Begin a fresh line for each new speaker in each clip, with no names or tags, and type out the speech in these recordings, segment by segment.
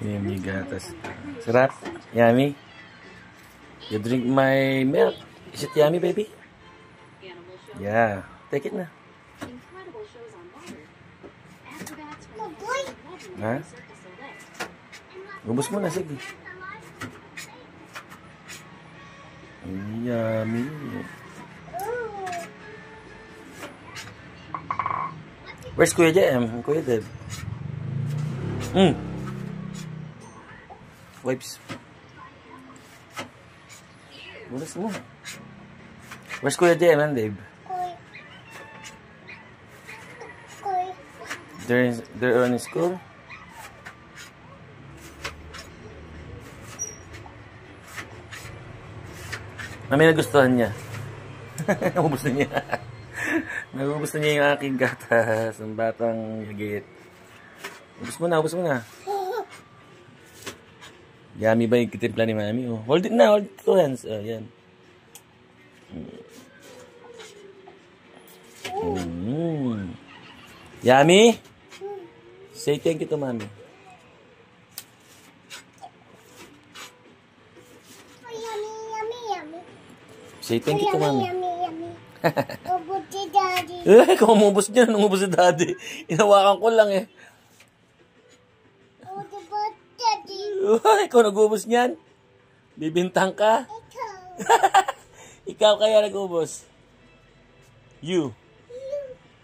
Yummy gatas. Sarap. Yummy. You drink my milk. Is it yummy, baby? Yeah. Take it na. Ha? Ubus mo na, sige. Yummy. Where's Kuya Jem? Kuya Deb? Wipes. Bulas mo. Where's Kuya Jem and Deb? They're on school? May nagustuhan niya. Ubus na niya. Nagubos na niya yung aking gatas. Ang batang higit. Ubus mo na, ubus mo na. Yummy ba yung kitimpla ni Mami? Oh. Hold it na, hold it 2 hands. Oh, yan. Yummy? Say thank you to Mami. Say thank you to Mami.
Ubus si Daddy.
Kung umubos niya, umubos si Daddy. Inawakan ko lang eh.
Ubus Daddy.
Ikaw nag-ubos niyan? Bibintang ka?
Ikaw.
Ikaw kaya nag-ubos? You.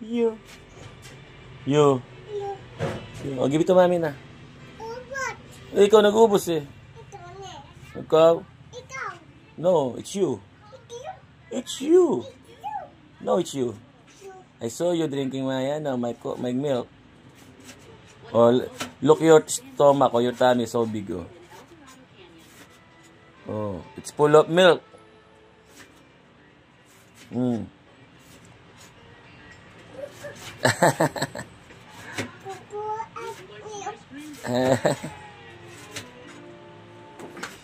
You. Oh, give it to Mami na.
Ubus.
Ikaw nag-ubos eh.
Ikaw na.
Ikaw?
Ikaw.
No, it's you. It's you. No, it's you. I saw you drinking my milk. Oh, look your stomach or your tummy is so big. Oh, it's full of milk.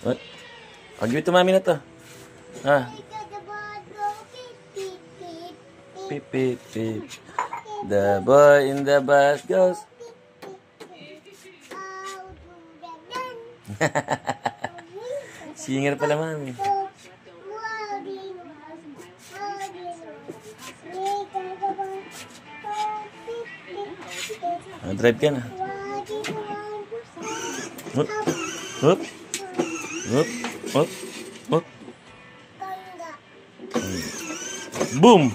What? I'll give it to Mami na to. Ah. Beep, beep, beep. The boy in the bus goes. Singer pala, Mami. Drive ka na. Hop, hop, hop, hop, hop. Boom!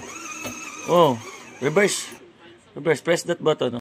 Oh, reverse. Reverse. Press that button.